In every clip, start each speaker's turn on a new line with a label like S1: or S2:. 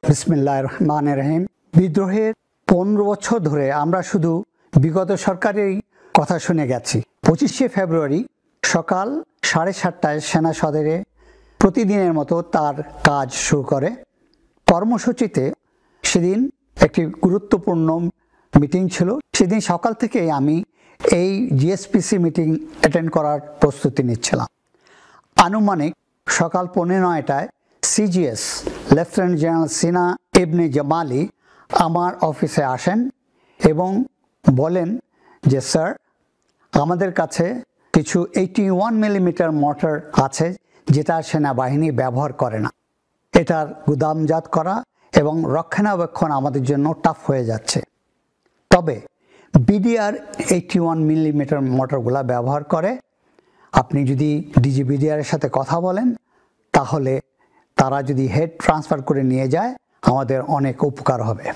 S1: বিসমিল্লাহির রহমানির রহিম। বিদ্রোহের 15 বছর ধরে আমরা শুধু বিগত সরকারেরই কথা শুনে গেছি। 25শে ফেব্রুয়ারি সকাল 7:30টায় সেনা সদরে প্রতিদিনের মতো তার কাজ শুরু করে। কর্মসূচিতে সেদিন একটি গুরুত্বপূর্ণ মিটিং ছিল। সেদিন সকাল থেকেই আমি এই জিএসপিসি মিটিং অ্যাটেন্ড করার প্রস্তুতি নিচ্ছিলাম। আনুমানিক সকাল 9:15টায় সিজিএস লেফটেন্যান্ট জেনারেল সিনা ইবনে জামালি আমার অফিসে আসেন এবং বলেন যে স্যার, আমাদের কাছে কিছু 81 মিলিমিটার মর্টার আছে যেটা সেনাবাহিনী ব্যবহার করে না। এটার গুদামজাত করা এবং রক্ষণাবেক্ষণ আমাদের জন্য টাফ হয়ে যাচ্ছে। তবে বিডিআর 81 মিলিমিটার মর্টারগুলো ব্যবহার করে। আপনি যদি ডিজিবিডিআরের সাথে কথা বলেন তাহলে তারা যদি হেড ট্রান্সফার করে নিয়ে যায় আমাদের অনেক উপকার হবে।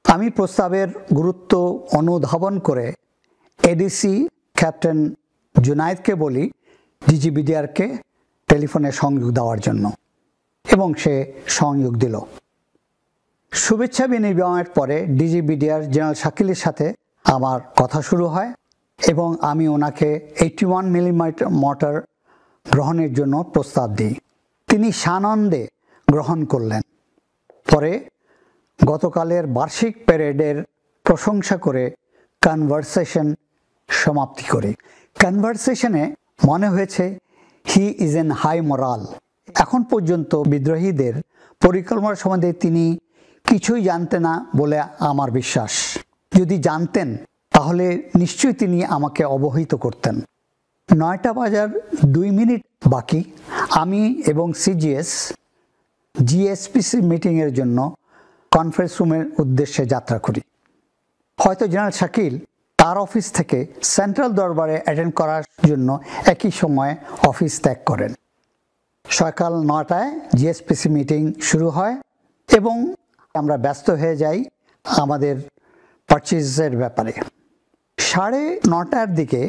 S1: আমি প্রস্তাবের গুরুত্ব অনুধাবন করে এডিসি ক্যাপ্টেন জুনায়েদকে বলি ডিজিবিডিআরকে টেলিফোনে সংযোগ দেওয়ার জন্য, এবং সে সংযোগ দিল। শুভেচ্ছা বিনিময়ের পরে ডিজিবিডিআর জেনারেল শাকিলের সাথে আমার কথা শুরু হয় এবং আমি ওনাকে 81 মিলিমিটার মর্টার গ্রহণের জন্য প্রস্তাব দিই। তিনি সানন্দে গ্রহণ করলেন। পরে গতকালের বার্ষিক প্যারেডের প্রশংসা করে কনভারসেশন সমাপ্তি করি। কনভারসেশনে মনে হয়েছে he is an high moral. এখন পর্যন্ত বিদ্রোহীদের পরিকল্পনা সম্বন্ধে তিনি কিছুই জানতেন না বলে আমার বিশ্বাস। যদি জানতেন তাহলে নিশ্চয়ই তিনি আমাকে অবহিত করতেন। 9টা বাজার 2 মিনিট বাকি আমি এবং সিজিএস জিএসপিসি মিটিংয়ের জন্য কনফারেন্স রুমের উদ্দেশ্যে যাত্রা করি। হয়তো জেনারেল শাকিল তার অফিস থেকে সেন্ট্রাল দরবারে অ্যাটেন্ড করার জন্য একই সময়ে অফিস ত্যাগ করেন। সকাল 9টায় জিএসপিসি মিটিং শুরু হয় এবং আমরা ব্যস্ত হয়ে যাই আমাদের পারচেজের ব্যাপারে। 9:30টার দিকে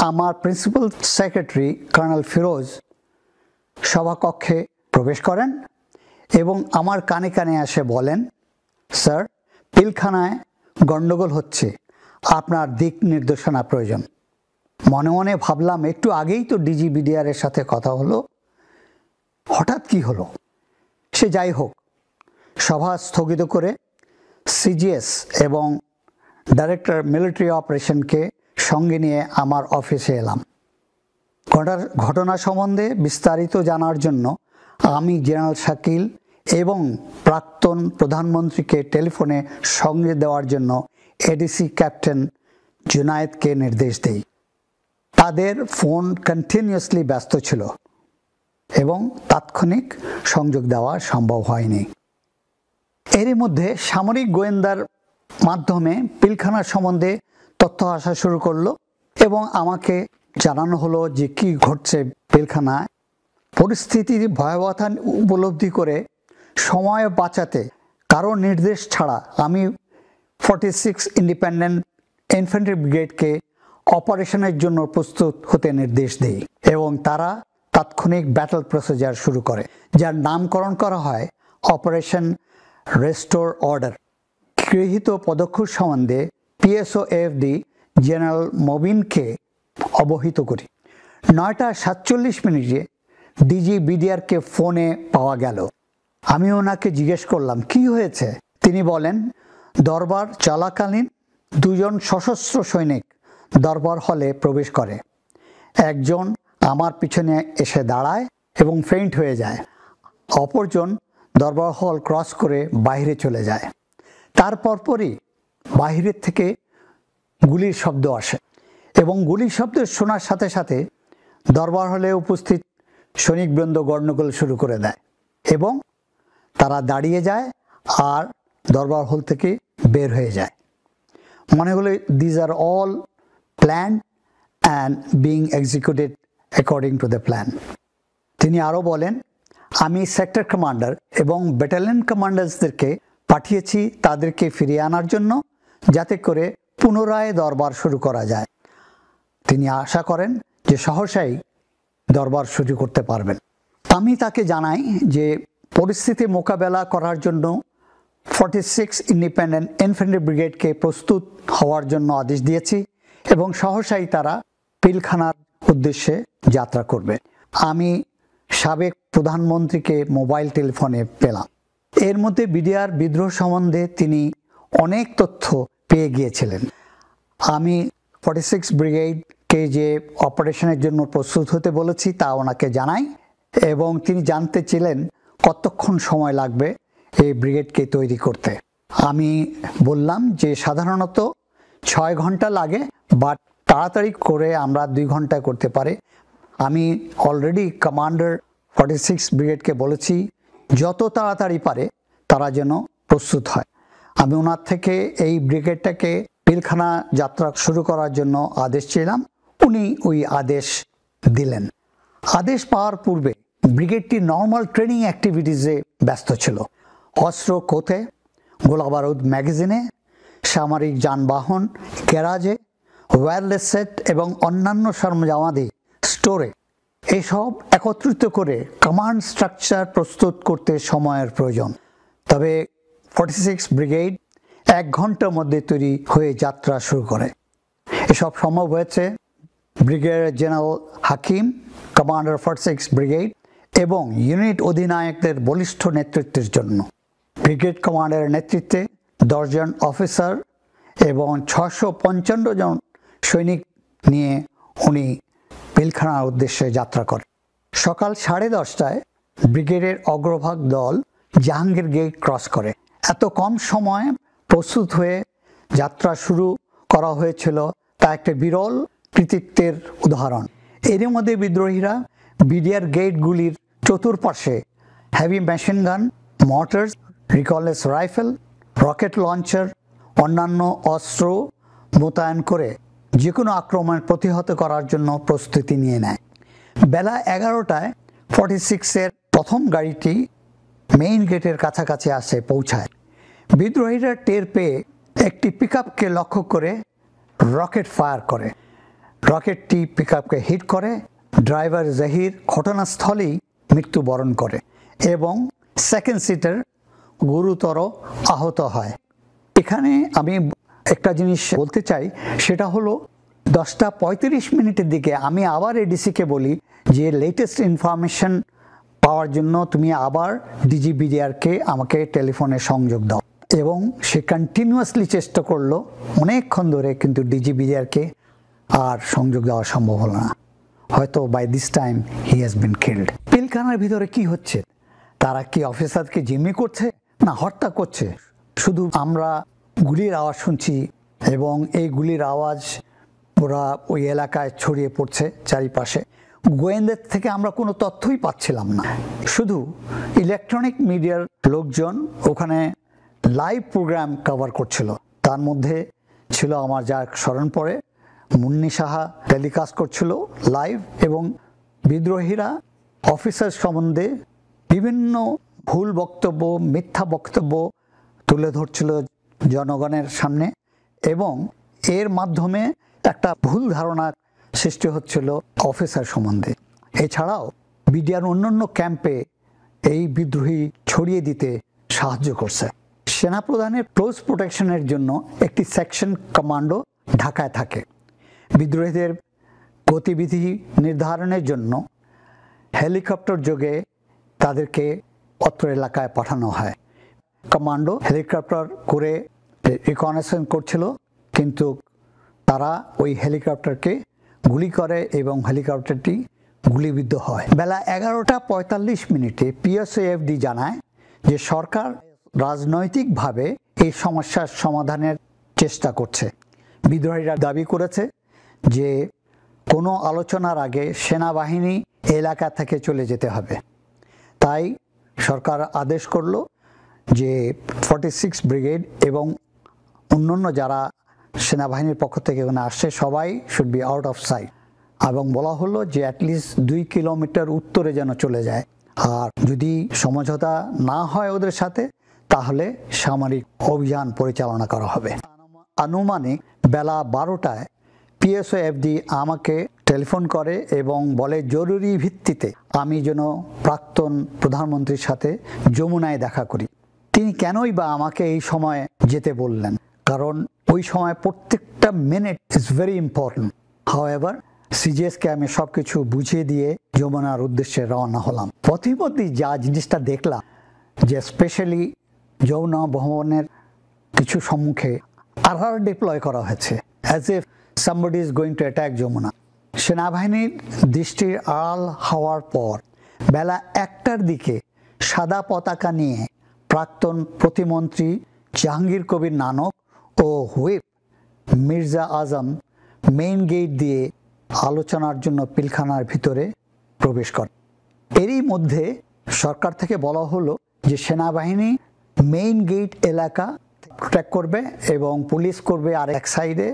S1: আমার প্রিন্সিপাল সেক্রেটারি কর্নেল ফিরোজ সভাকক্ষে প্রবেশ করেন এবং আমার কানে কানে এসে বলেন, স্যার, পিলখানায় গণ্ডগোল হচ্ছে, আপনার দিক নির্দেশনা প্রয়োজন। মনে মনে ভাবলাম একটু আগেই তো ডিজিবিডিআরের সাথে কথা হলো, হঠাৎ কি হলো? সে যাই হোক, সভা স্থগিত করে সিজিএস এবং ডাইরেক্টর মিলিটারি অপারেশনকে সঙ্গে নিয়ে আমার অফিসে এলাম। ঘটনা সম্বন্ধে বিস্তারিত জানার জন্য আমি জেনারেল শাকিল এবং প্রাক্তন প্রধানমন্ত্রীকে টেলিফোনে সঙ্গে দেওয়ার জন্য এডিসি ক্যাপ্টেন জুনায়েদকে নির্দেশ দিই। তাদের ফোন কন্টিনিউয়াসলি ব্যস্ত ছিল এবং তাৎক্ষণিক সংযোগ দেওয়া সম্ভব হয়নি। এরই মধ্যে সামরিক গোয়েন্দার মাধ্যমে পিলখানা সম্বন্ধে তথ্য আসা শুরু করলো এবং আমাকে জানানো হলো যে কি ঘটছে পিলখানায়। পরিস্থিতির ভয়াবহতা উপলব্ধি করে সময় বাঁচাতে কারো নির্দেশ ছাড়া আমি 46 ইন্ডিপেন্ডেন্ট ইনফ্যান্ট্রি ব্রিগেডকে অপারেশনের জন্য প্রস্তুত হতে নির্দেশ দিই এবং তারা তাৎক্ষণিক ব্যাটল প্রসিজার শুরু করে, যার নামকরণ করা হয় অপারেশন রেস্টোর অর্ডার। গৃহীত পদক্ষেপ সম্বন্ধে পিএসওএফডি জেনারেল মবিনকে অবহিত করি। 9:47 ডিজিবিডিআরকে ফোনে পাওয়া গেল। আমি ওনাকে জিজ্ঞেস করলাম কি হয়েছে। তিনি বলেন, দরবার চলাকালীন 2 জন সশস্ত্র সৈনিক দরবার হলে প্রবেশ করে। একজন আমার পিছনে এসে দাঁড়ায় এবং ফেইন্ট হয়ে যায়। অপরজন দরবার হল ক্রস করে বাইরে চলে যায়। তার পরপরই বাইরের থেকে গুলির শব্দ আসে এবং গুলির শব্দ শোনার সাথে সাথে দরবার হলে উপস্থিত সৈনিকবৃন্দ গণ্ডগোল শুরু করে দেয় এবং তারা দাঁড়িয়ে যায় আর দরবার হল থেকে বের হয়ে যায়। মনে হলো these are all plan and being executed according to the plan. তিনি আরও বলেন, আমি সেক্টর কমান্ডার এবং ব্যাটালিয়ন কমান্ডার্সদেরকে পাঠিয়েছি তাদেরকে ফিরিয়ে আনার জন্য, যাতে করে পুনরায় দরবার শুরু করা যায়। তিনি আশা করেন যে সহসাই দরবার শুরু করতে পারবেন। আমি তাকে জানাই যে পরিস্থিতি মোকাবেলা করার জন্য 46 ইন্ডিপেন্ডেন্ট ইনফ্যান্ট্রি ব্রিগেডকে প্রস্তুত হওয়ার জন্য আদেশ দিয়েছি এবং সহসাই তারা পিলখানার উদ্দেশ্যে যাত্রা করবে। আমি সাবেক প্রধানমন্ত্রীকে মোবাইল টেলিফোনে পেলাম। এর মধ্যে বিডিআর বিদ্রোহ সম্বন্ধে তিনি অনেক তথ্য পেয়ে গিয়েছিলেন। আমি 46 ব্রিগেডকে যে অপারেশনের জন্য প্রস্তুত হতে বলেছি তা ওনাকে জানাই এবং তিনি জানতে ছিলেন কতক্ষণ সময় লাগবে এই ব্রিগেডকে তৈরি করতে। আমি বললাম যে সাধারণত 6 ঘন্টা লাগে, বাট তাড়াতাড়ি করে আমরা 2 ঘন্টায় করতে পারি। আমি অলরেডি কমান্ডার 46 ব্রিগেডকে বলেছি যত তাড়াতাড়ি পারে তারা যেন প্রস্তুত হয়। আমি ওনার থেকে এই ব্রিগেডটাকে পিলখানা যাত্রা শুরু করার জন্য আদেশ ছিলাম, উনি ওই আদেশ দিলেন। আদেশ পাওয়ার পূর্বে ব্রিগেডটি নর্মাল ট্রেনিং অ্যাক্টিভিটিসে ব্যস্ত ছিল। অস্ত্র কোথে, গোলাবারুদ ম্যাগাজিনে, সামরিক যানবাহন গ্যারাজে, ওয়্যারলেস সেট এবং অন্যান্য সরঞ্জামাদি স্টোরে, এসব একত্রিত করে কমান্ড স্ট্রাকচার প্রস্তুত করতে সময়ের প্রয়োজন। তবে 46 ব্রিগেড 1 ঘন্টার মধ্যে তৈরি হয়ে যাত্রা শুরু করে। এসব সম্ভব হয়েছে ব্রিগেডিয়ার জেনারেল হাকিম, কমান্ডার 46 ব্রিগেড এবং ইউনিট অধিনায়কদের বলিষ্ঠ নেতৃত্বের জন্য। ব্রিগেড কমান্ডারের নেতৃত্বে 10 জন অফিসার এবং 655 জন সৈনিক নিয়ে উনি পিলখানার উদ্দেশ্যে যাত্রা করেন। সকাল 10:30টায় ব্রিগেডের অগ্রভাগ দল জাহাঙ্গীর গেট ক্রস করে। এত কম সময়ে প্রস্তুত হয়ে যাত্রা শুরু করা হয়েছিল তা একটা বিরল কৃতিত্বের উদাহরণ। এর মধ্যে বিদ্রোহীরা বিডিআর গেটগুলির চতুর্পাশে heavy machine gun, mortars, recoilless rifle, rocket launcher, অন্যান্য অস্ত্র মোতায়েন করে যে কোনো আক্রমণ প্রতিহত করার জন্য প্রস্তুতি নিয়ে নেয়। বেলা 11টায় 46-এর প্রথম গাড়িটি মেইন গেটের কাছাকাছি আসে পৌঁছায়। বিদ্রোহীরা টের পেয়ে একটি পিকআপকে লক্ষ্য করে রকেট ফায়ার করে। রকেটটি পিকআপকে হিট করে। ড্রাইভার জাহির ঘটনাস্থলেই মৃত্যুবরণ করে এবং সেকেন্ড সিটার গুরুতর আহত হয়। এখানে আমি একটা জিনিস বলতে চাই, সেটা হলো 10:35 দিকে আমি আবার এডিসিকে বলি যে লেটেস্ট ইনফরমেশন পাওয়ার জন্য তুমি আবার ডিজিবিডিআরকে আমাকে টেলিফোনে সংযোগ দাও, এবং সে কন্টিনিউয়াসলি চেষ্টা করলো অনেকক্ষণ ধরে, কিন্তু ডিজিবিডিআরকে আর সংযোগ দেওয়া সম্ভব হলো না। হয়তো by this time he has been killed. পিলখানার ভিতরে কি হচ্ছে? তারা কি অফিসারকে জিম্মি করছে না হত্যা করছে? শুধু আমরা গুলির আওয়াজ শুনছি এবং এই গুলির আওয়াজ ওরা ওই এলাকায় ছড়িয়ে পড়ছে চারিপাশে। গোয়েন্দার থেকে আমরা কোনো তথ্যই পাচ্ছিলাম না। শুধু ইলেকট্রনিক মিডিয়ার লোকজন ওখানে লাইভ প্রোগ্রাম কভার করছিল। তার মধ্যে ছিল আমার যা স্মরণ পড়ে, মুন্নি সাহা টেলিকাস্ট করছিল লাইভ, এবং বিদ্রোহীরা অফিসার সম্বন্ধে বিভিন্ন ভুল বক্তব্য, মিথ্যা বক্তব্য তুলে ধরছিল জনগণের সামনে, এবং এর মাধ্যমে একটা ভুল ধারণা সৃষ্টি হচ্ছিল অফিসার সম্বন্ধে। এছাড়াও বিডিআর অন্যান্য ক্যাম্পে এই বিদ্রোহী ছড়িয়ে দিতে সাহায্য করছে। সেনাপ্রধানের ক্লোজ প্রোটেকশনের জন্য একটি সেকশন কমান্ডো ঢাকায় থাকে। বিদ্রোহীদের গতিবিধি নির্ধারণের জন্য হেলিকপ্টার যোগে তাদেরকে অত্র এলাকায় পাঠানো হয়। কমান্ডো হেলিকপ্টার করে রিকনেসেন্স করছিল, কিন্তু তারা ওই হেলিকপ্টারকে গুলি করে এবং হেলিকপ্টারটি গুলিবিদ্ধ হয়। বেলা 11:45 পিএসএফডি জানায় যে সরকার রাজনৈতিকভাবে এই সমস্যার সমাধানের চেষ্টা করছে। বিদ্রোহীরা দাবি করেছে যে কোনো আলোচনার আগে সেনাবাহিনী এলাকা থেকে চলে যেতে হবে। তাই সরকার আদেশ করলো যে 46 ব্রিগেড এবং অন্যান্য যারা সেনাবাহিনীর পক্ষ থেকে এখানে আসছে সবাই should be out of sight, এবং বলা হলো যে অ্যাটলিস্ট 2 কিলোমিটার উত্তরে যেন চলে যায়, আর যদি সমঝোতা না হয় ওদের সাথে তাহলে সামরিক অভিযান পরিচালনা করা হবে। আনুমানিক বেলা 12টায় পিএসওএফডি আমাকে টেলিফোন করে এবং বলে জরুরি ভিত্তিতে আমি যেন প্রাক্তন প্রধানমন্ত্রীর সাথে যমুনায় দেখা করি। তিনি কেনই বা আমাকে এই সময় যেতে বললেন, কারণ ওই সময় প্রত্যেকটা minute is very important. However সিজিএসকে আমি সবকিছু বুঝিয়ে দিয়ে যমুনার উদ্দেশ্যে রওনা হলাম। পথিমধ্যে যা জিনিসটা দেখলাম যে স্পেশালি যমুনা ভবনের কিছু সম্মুখে আরআর ডিপ্লয় করা হয়েছে, as if somebody is going to attack Jamuna. সেনাবাহিনীর দৃষ্টির আড়াল হওয়ার পর বেলা 1টার দিকে সাদা পতাকা নিয়ে প্রাক্তন প্রতিমন্ত্রী জাহাঙ্গীর কবির নানক ও হুইপ মির্জা আজম মেইন গেট দিয়ে আলোচনার জন্য পিলখানার ভিতরে প্রবেশ করে। এরই মধ্যে সরকার থেকে বলা হলো যে সেনাবাহিনী মেইন গেট এলাকা প্রোটেক্ট করবে এবং পুলিশ করবে আর এক সাইডে,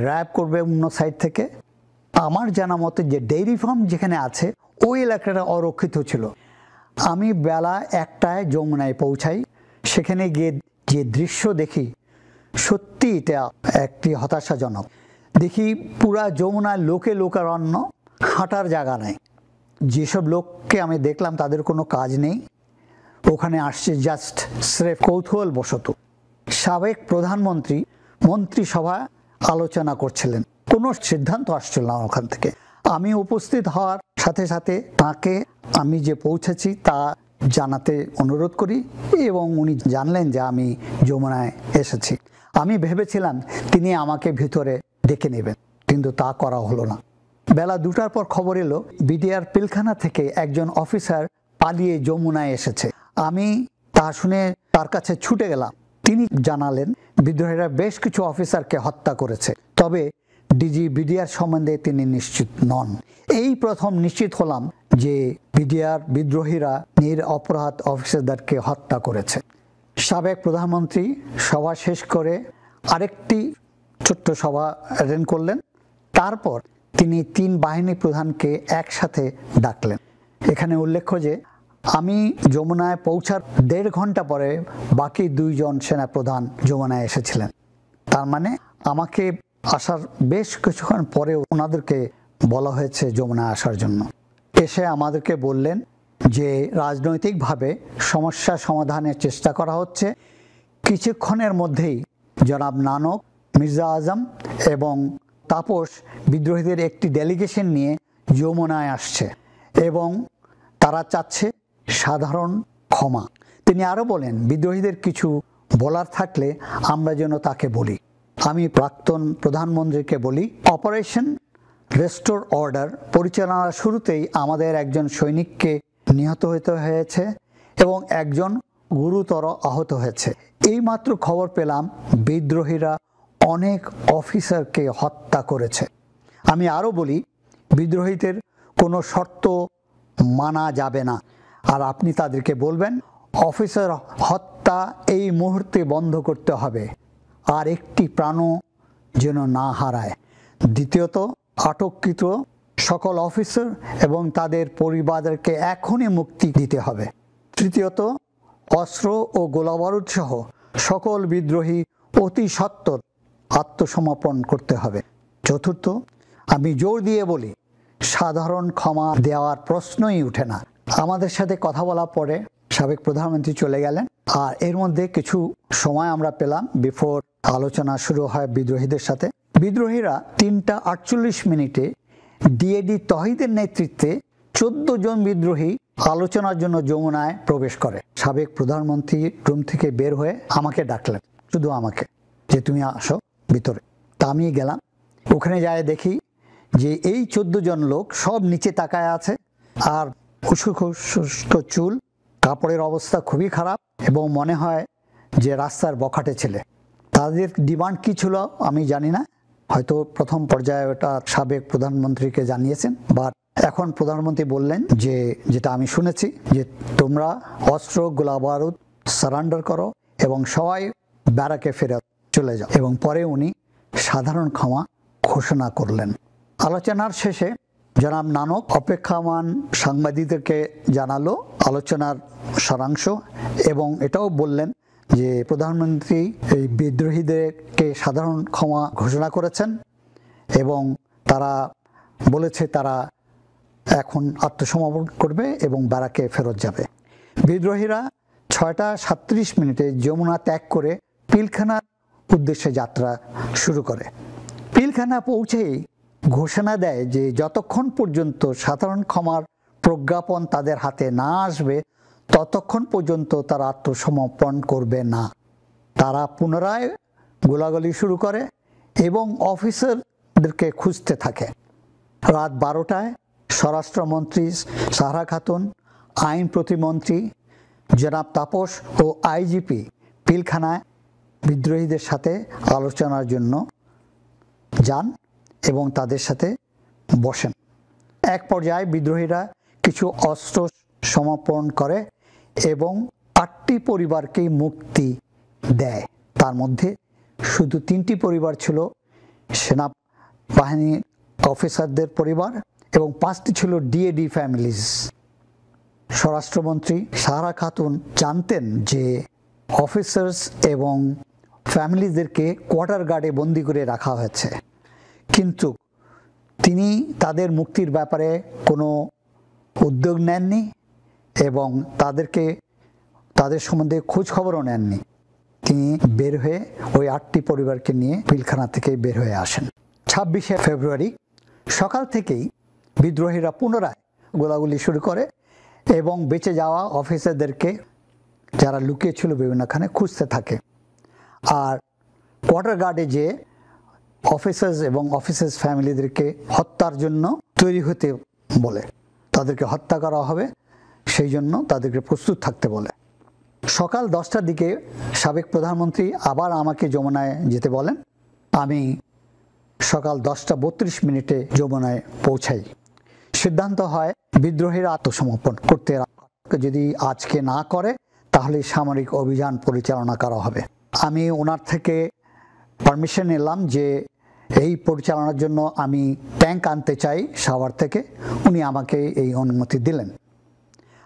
S1: র্যাব করবে অন্য সাইড থেকে। আমার জানা মতে যে ডেইরি ফার্ম যেখানে আছে ওই এলাকাটা অরক্ষিত ছিল। আমি বেলা 1টায় যমুনায় পৌঁছাই। সেখানে গিয়ে যে দৃশ্য দেখি সত্যি এটা একটি হতাশাজনক। দেখি পুরা যমুনায় লোকে লোকারণ্য, হাঁটার জায়গা নেই। যেসব লোককে আমি দেখলাম তাদের কোনো কাজ নেই, ওখানে আসছে জাস্ট স্রেফ কৌতূহল বশত। সাবেক প্রধানমন্ত্রী মন্ত্রিসভা আলোচনা করছিলেন, কোনো সিদ্ধান্ত আসছিল না ওখান থেকে। আমি উপস্থিত হওয়ার সাথে সাথে তাকে আমি যে পৌঁছেছি তা জানাতে অনুরোধ করি এবং উনি জানলেন যে আমি যমুনায় এসেছি। আমি ভেবেছিলাম তিনি আমাকে ভিতরে ডেকে নেবেন, কিন্তু তা করা হলো না। বেলা 2টার পর খবর এলো বিডিআর পিলখানা থেকে একজন অফিসার পালিয়ে যমুনায় এসেছে। আমি তা শুনে তার কাছে ছুটে গেলাম। তিনি জানালেন বিদ্রোহীরা বেশ কিছু অফিসারকে হত্যা করেছে, তবে ডিজি বিডিআর সম্বন্ধে তিনি নিশ্চিত নন। এই প্রথম নিশ্চিত হলাম যে বিডিআর বিদ্রোহীরা নিরপরাধ অফিসারদেরকে হত্যা করেছে। সাবেক প্রধানমন্ত্রী সভা শেষ করে আরেকটি ছোট্ট সভা অ্যাটেন্ড করলেন। তারপর তিনি 3 বাহিনী প্রধানকে একসাথে ডাকলেন। এখানে উল্লেখ্য যে আমি যমুনায় পৌঁছার 1.5 ঘন্টা পরে বাকি 2 জন সেনাপ্রধান যমুনায় এসেছিলেন। তার মানে আমাকে আসার বেশ কিছুক্ষণ পরে ওনাদেরকে বলা হয়েছে যমুনায় আসার জন্য। এসে আমাদেরকে বললেন যে রাজনৈতিকভাবে সমস্যা সমাধানের চেষ্টা করা হচ্ছে। কিছুক্ষণের মধ্যেই জনাব নানক, মির্জা আজম এবং তাপস বিদ্রোহীদের একটি ডেলিগেশন নিয়ে যমুনায় আসছে এবং তারা চাচ্ছে সাধারণ ক্ষমা। তিনি আরও বলেন বিদ্রোহীদের কিছু বলার থাকলে আমরা যেন তাকে বলি। আমি প্রাক্তন প্রধানমন্ত্রীকে বলি, অপারেশন রেস্টোর অর্ডার পরিচালনার শুরুতেই আমাদের একজন সৈনিককে নিহত হতে হয়েছে এবং একজন গুরুতর আহত হয়েছে। এইমাত্র খবর পেলাম বিদ্রোহীরা অনেক অফিসারকে হত্যা করেছে। আমি আরও বলি বিদ্রোহীদের কোনো শর্ত মানা যাবে না, আর আপনি তাদেরকে বলবেন অফিসার হত্যা এই মুহূর্তে বন্ধ করতে হবে, আর একটি প্রাণও যেন না হারায়। দ্বিতীয়ত আটককৃত সকল অফিসার এবং তাদের পরিবারকে এখনই মুক্তি দিতে হবে। তৃতীয়ত অস্ত্র ও গোলাবারুদ সহ সকল বিদ্রোহী অতি সত্বর আত্মসমর্পণ করতে হবে। চতুর্থ, আমি জোর দিয়ে বলি সাধারণ ক্ষমা দেওয়ার প্রশ্নই উঠে না। আমাদের সাথে কথা বলার পরে সাবেক প্রধানমন্ত্রী চলে গেলেন, আর এর মধ্যে কিছু সময় আমরা পেলাম বিফোর আলোচনা শুরু হয় বিদ্রোহীদের সাথে। বিদ্রোহীরা 3:48 ডিএডি তহিদের নেতৃত্বে 14 জন বিদ্রোহী আলোচনার জন্য যমুনায় প্রবেশ করে। সাবেক প্রধানমন্ত্রী রুম থেকে বের হয়ে আমাকে ডাকলেন, শুধু আমাকে, যে তুমি আসো ভিতরে। তা আমি গেলাম। ওখানে যায় দেখি যে এই 14 জন লোক সব নিচে তাকায় আছে, আর উস্কো চুল, কাপড়ের অবস্থা খুবই খারাপ এবং মনে হয় যে রাস্তার বখাটে ছেলে। তাদের ডিমান্ড কি ছিল আমি জানি না, হয়তো প্রথম পর্যায়ে ওটা সাবেক প্রধানমন্ত্রীকে জানিয়েছেন, বা এখন প্রধানমন্ত্রী বললেন যে যেটা আমি শুনেছি যে তোমরা অস্ত্র গোলাবারুদ সারেন্ডার করো এবং সবাই ব্যারাকে ফেরত চলে যাও। এবং পরে উনি সাধারণ ক্ষমা ঘোষণা করলেন। আলোচনার শেষে জনাব নানক অপেক্ষামান সাংবাদিকদেরকে জানালো আলোচনার সারাংশ এবং এটাও বললেন যে প্রধানমন্ত্রী এই বিদ্রোহীদেরকে সাধারণ ক্ষমা ঘোষণা করেছেন এবং তারা বলেছে তারা এখন আত্মসমর্পণ করবে এবং ব্যারাকে ফেরত যাবে। বিদ্রোহীরা 6টা 37 যমুনা ত্যাগ করে পিলখানার উদ্দেশ্যে যাত্রা শুরু করে। পিলখানা পৌঁছেই ঘোষণা দেয় যে যতক্ষণ পর্যন্ত সাধারণ ক্ষমার প্রজ্ঞাপন তাদের হাতে না আসবে ততক্ষণ পর্যন্ত তারা আত্মসমর্পণ করবে না। তারা পুনরায় গোলাগুলি শুরু করে এবং অফিসারদেরকে খুঁজতে থাকে। রাত 12টায় স্বরাষ্ট্রমন্ত্রী সাহারা খাতুন, আইন প্রতিমন্ত্রী জনাব তাপস ও আইজিপি পিলখানায় বিদ্রোহীদের সাথে আলোচনার জন্য যান এবং তাদের সাথে বসেন। এক পর্যায়ে বিদ্রোহীরা কিছু অস্ত্র সমর্পণ করে এবং 8টি পরিবারকেই মুক্তি দেয়। তার মধ্যে শুধু 3টি পরিবার ছিল সেনাবাহিনীর অফিসারদের পরিবার এবং 5টি ছিল ডিএডি ফ্যামিলিজ। স্বরাষ্ট্রমন্ত্রী সাহারা খাতুন জানতেন যে অফিসার্স এবং ফ্যামিলিদেরকে কোয়ার্টার গার্ডে বন্দি করে রাখা হয়েছে, কিন্তু তিনি তাদের মুক্তির ব্যাপারে কোনো উদ্যোগ নেননি এবং তাদের সম্বন্ধে খোঁজ খবরও নেননি। তিনি বের হয়ে ওই 8টি পরিবারকে নিয়ে পিলখানা থেকে বের হয়ে আসেন। 26শে ফেব্রুয়ারি সকাল থেকেই বিদ্রোহীরা পুনরায় গোলাগুলি শুরু করে এবং বেঁচে যাওয়া অফিসারদেরকে যারা লুকিয়েছিল বিভিন্নখানে খুঁজতে থাকে। আর কোয়ার্টার গার্ডে যে অফিসার্স এবং অফিসার্স ফ্যামিলিদেরকে হত্যার জন্য তৈরি হতে বলে, তাদেরকে হত্যা করা হবে সেই জন্য তাদেরকে প্রস্তুত থাকতে বলে। সকাল 10টার দিকে সাবেক প্রধানমন্ত্রী আবার আমাকে যমুনায় যেতে বলেন। আমি সকাল 10টা 32 যমুনায় পৌঁছাই। সিদ্ধান্ত হয় বিদ্রোহীরা আত্মসমর্পণ করতে যদি আজকে না করে তাহলে সামরিক অভিযান পরিচালনা করা হবে। আমি ওনার থেকে পারমিশন নিলাম যে এই পরিচালনার জন্য আমি ট্যাঙ্ক আনতে চাই সাভার থেকে। উনি আমাকে এই অনুমতি দিলেন।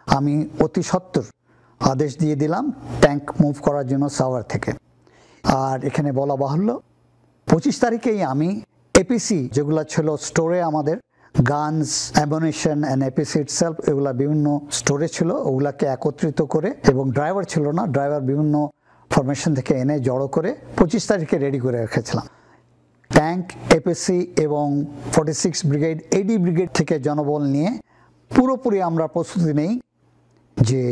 S1: আমি অতি সত্বর আদেশ দিয়ে দিলাম ট্যাঙ্ক মুভ করার জন্য সাভার থেকে। আর এখানে বলা বাহুল্য 25 তারিখেই আমি এপিসি যেগুলো ছিল স্টোরে, আমাদের guns, ammunition and APC itself, এগুলা বিভিন্ন স্টোরে ছিল, ওগুলাকে একত্রিত করে, এবং ড্রাইভার ছিল না, ড্রাইভার বিভিন্ন ফরমেশন থেকে এনে জড়ো করে 25 তারিখে রেডি করে রেখেছিলাম। ট্যাঙ্ক, এপিসি এবং 46 ব্রিগেড, এডি ব্রিগেড থেকে জনবল নিয়ে পুরোপুরি আমরা প্রস্তুতি নেই যে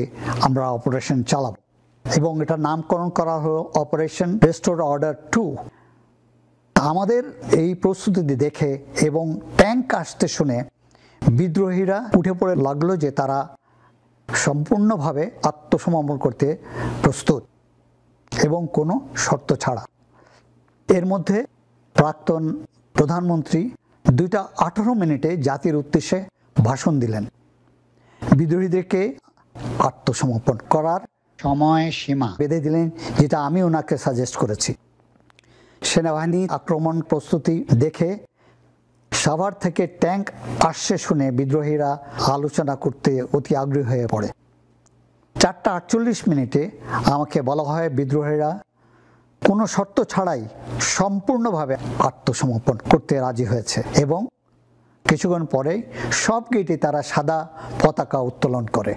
S1: আমরা অপারেশন চালাব, এবং এটার নামকরণ করা হলো অপারেশন রেস্টোর অর্ডার 2। আমাদের এই প্রস্তুতি দেখে এবং ট্যাঙ্ক আসতে শুনে বিদ্রোহীরা উঠে পড়ে লাগলো যে তারা সম্পূর্ণভাবে আত্মসমর্পণ করতে প্রস্তুত এবং কোনো শর্ত ছাড়া। এর মধ্যে প্রাক্তন প্রধানমন্ত্রী 2টা 18 জাতির উদ্দেশ্যে ভাষণ দিলেন। বিদ্রোহীদেরকে আত্মসমর্পণ করার সময় সীমা বেঁধে দিলেন, যেটা আমি ওনাকে সাজেস্ট করেছি। সেনাবাহিনী আক্রমণ প্রস্তুতি দেখে সাভার থেকে ট্যাঙ্ক আসছে শুনে বিদ্রোহীরা আলোচনা করতে অতি আগ্রহী হয়ে পড়ে। 4টা 48 আমাকে বলা হয় বিদ্রোহীরা কোনো শর্ত ছাড়াই সম্পূর্ণভাবে আত্মসমর্পণ করতে রাজি হয়েছে, এবং কিছুক্ষণ পরেই সব গেটে তারা সাদা পতাকা উত্তোলন করে।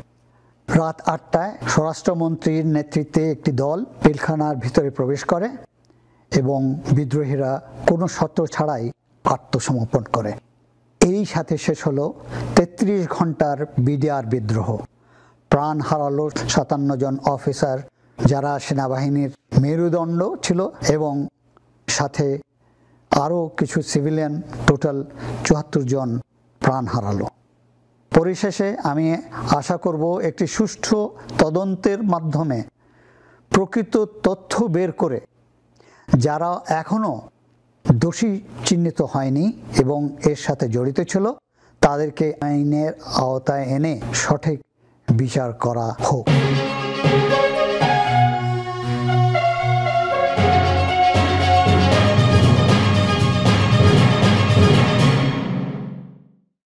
S1: রাত 8টায় স্বরাষ্ট্রমন্ত্রীর নেতৃত্বে একটি দল পিলখানার ভিতরে প্রবেশ করে এবং বিদ্রোহীরা কোনো শর্ত ছাড়াই আত্মসমর্পণ করে। এই সাথে শেষ হলো 33 ঘন্টার বিডিআর বিদ্রোহ। প্রাণ হারালো 57 জন অফিসার, যারা সেনাবাহিনীর মেরুদণ্ড ছিল, এবং সাথে আরও কিছু সিভিলিয়ান, টোটাল 74 জন প্রাণ হারালো। পরিশেষে আমি আশা করব একটি সুষ্ঠু তদন্তের মাধ্যমে প্রকৃত তথ্য বের করে যারা এখনও দোষী চিহ্নিত হয়নি এবং এর সাথে জড়িত ছিল তাদেরকে আইনের আওতায় এনে সঠিক বিচার করা হোক।